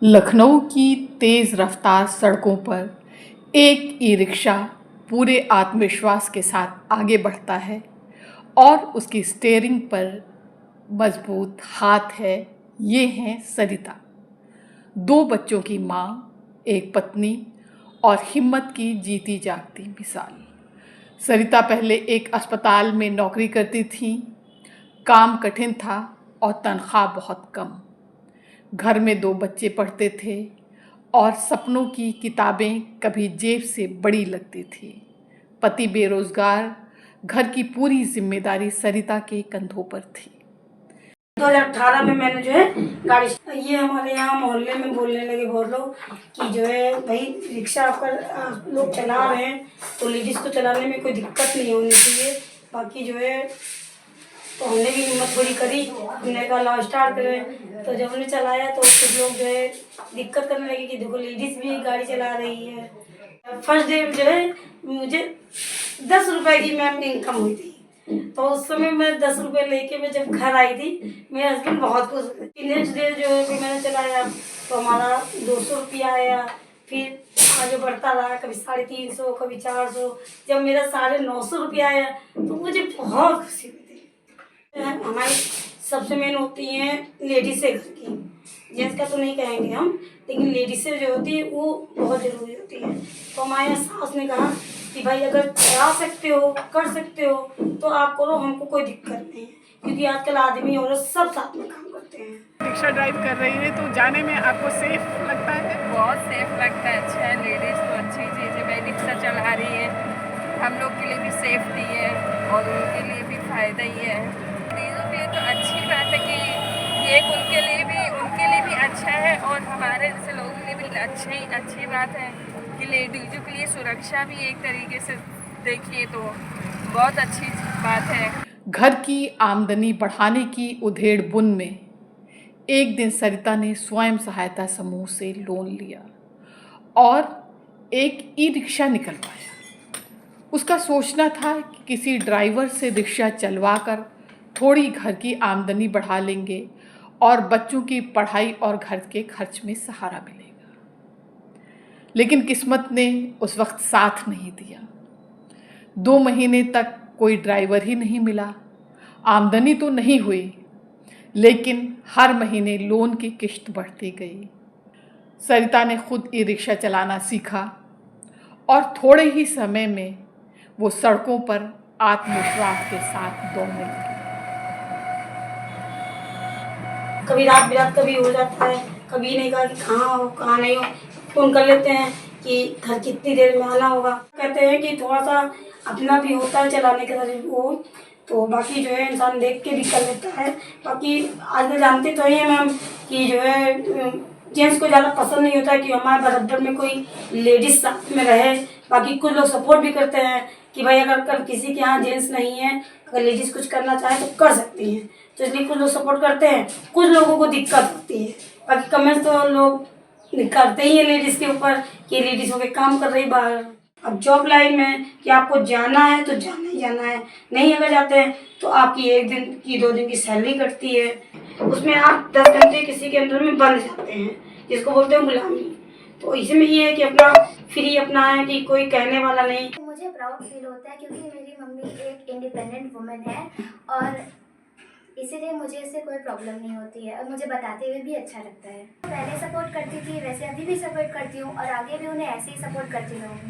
लखनऊ की तेज़ रफ्तार सड़कों पर एक ई रिक्शा पूरे आत्मविश्वास के साथ आगे बढ़ता है और उसकी स्टीयरिंग पर मजबूत हाथ है। ये हैं सरिता, दो बच्चों की माँ, एक पत्नी और हिम्मत की जीती जागती मिसाल। सरिता पहले एक अस्पताल में नौकरी करती थी। काम कठिन था और तनख्वाह बहुत कम। घर में दो बच्चे पढ़ते थे और सपनों की किताबें कभी जेब से बड़ी लगती थी। पति बेरोजगार, घर की पूरी जिम्मेदारी सरिता के कंधों पर थी। 2018 में मैंने जो है गाड़ी, ये हमारे यहाँ मोहल्ले में बोलने लगे बहुत लोग कि जो है भाई रिक्शा अगर लोग चला रहे हैं तो लेडीज़ को चलाने में कोई दिक्कत नहीं होनी चाहिए। बाकी जो है तो हमने भी हिम्मत बड़ी करी, हमने कहा लाओ स्टार्ट करें। तो जब हमने चलाया तो कुछ लोग जो है दिक्कत करने लगे कि देखो लेडीज़ भी गाड़ी चला रही है। फर्स्ट डे जो है मुझे 10 रुपए की मैम इनकम हुई थी। तो उस समय मैं 10 रुपए लेके मैं जब घर आई थी, मेरे हस्बैंड बहुत खुश थे। नेक्स्ट डे जो है फिर मैंने चलाया तो हमारा 200 रुपया आया। फिर आगे बढ़ता रहा, कभी 350, कभी 400। जब मेरा 950 रुपया आया तो मुझे बहुत खुशी हुई थी। हमारी सबसे मेन होती हैं लेडीज से घर की, जेंट्स का तो नहीं कहेंगे हम, लेकिन लेडीज से जो होती है वो बहुत ज़रूरी होती है। तो हमारे सास ने कहा कि भाई अगर करा सकते हो, कर सकते हो तो आप करो, हमको कोई दिक्कत नहीं है, क्योंकि आजकल आदमी औरत सब साथ में काम करते हैं। रिक्शा ड्राइव कर रही है तो जाने में आपको सेफ लगता है? बहुत सेफ लगता है। अच्छा है, लेडीज़ तो अच्छी चीज़ है भाई, रिक्शा चला रही है, हम लोग के लिए भी सेफ्टी है और उनके लिए भी फ़ायदा ही है। लेडीज़ों के लिए तो अच्छी बात है कि ये उनके लिए भी अच्छा है और हमारे जैसे लोगों के लिए भी अच्छी बात है कि लेडीज़ों के लिए सुरक्षा भी एक तरीके से देखिए तो बहुत अच्छी बात है। घर की आमदनी बढ़ाने की उधेड़ बुन में एक दिन सरिता ने स्वयं सहायता समूह से लोन लिया और एक ई रिक्शा निकलवाया। उसका सोचना था कि किसी ड्राइवर से रिक्शा चलवाकर थोड़ी घर की आमदनी बढ़ा लेंगे और बच्चों की पढ़ाई और घर के खर्च में सहारा मिलेगा। लेकिन किस्मत ने उस वक्त साथ नहीं दिया। 2 महीने तक कोई ड्राइवर ही नहीं मिला। आमदनी तो नहीं हुई, लेकिन हर महीने लोन की किश्त बढ़ती गई। सरिता ने खुद ई रिक्शा चलाना सीखा और थोड़े ही समय में वो सड़कों पर आत्मविश्वास के साथ दौड़ने लगी। कभी रात बिरात कभी हो जाता है, कभी नहीं कहा कि कहाँ हो कहाँ नहीं हो, फ़ोन कर लेते हैं कि घर कितनी देर में आना होगा। कहते हैं कि थोड़ा सा अपना भी होता है चलाने के तरह वो, तो बाकी जो है इंसान देख के भी कर लेता है। बाकी आजकल जानते तो ही हैं मैम कि जो है जेंट्स को ज़्यादा पसंद नहीं होता है कि हमारे बराबर में कोई लेडीज़ साथ में रहे। बाकी कुछ लोग सपोर्ट भी करते हैं कि भाई अगर कल किसी के यहाँ जेंट्स नहीं है, अगर लेडीज़ कुछ करना चाहे तो कर सकती हैं, तो इसलिए कुछ लोग सपोर्ट करते हैं, कुछ लोगों को दिक्कत होती है। बाकी कमेंट्स तो लोग करते ही हैं लेडीज़ के ऊपर कि लेडीज़ होकर काम कर रही बाहर। अब जॉब लाइन में कि आपको जाना है तो जाना ही जाना है, नहीं अगर जाते हैं तो आपकी 1 दिन की 2 दिन की सैलरी कटती है, उसमें आप 10 घंटे किसी के अंदर में बंद जाते हैं, जिसको बोलते हैं गुलामी। तो इसमें ये है कि अपना फ्री अपना है कि कोई कहने वाला नहीं। मुझे प्राउड फील होता है क्योंकि मेरी मम्मी एक इंडिपेंडेंट वुमन है और इसीलिए मुझे इससे कोई प्रॉब्लम नहीं होती है और मुझे बताते हुए भी अच्छा लगता है। पहले सपोर्ट करती थी, वैसे अभी भी सपोर्ट करती हूँ और आगे भी उन्हें ऐसे ही सपोर्ट करती रहूँगी।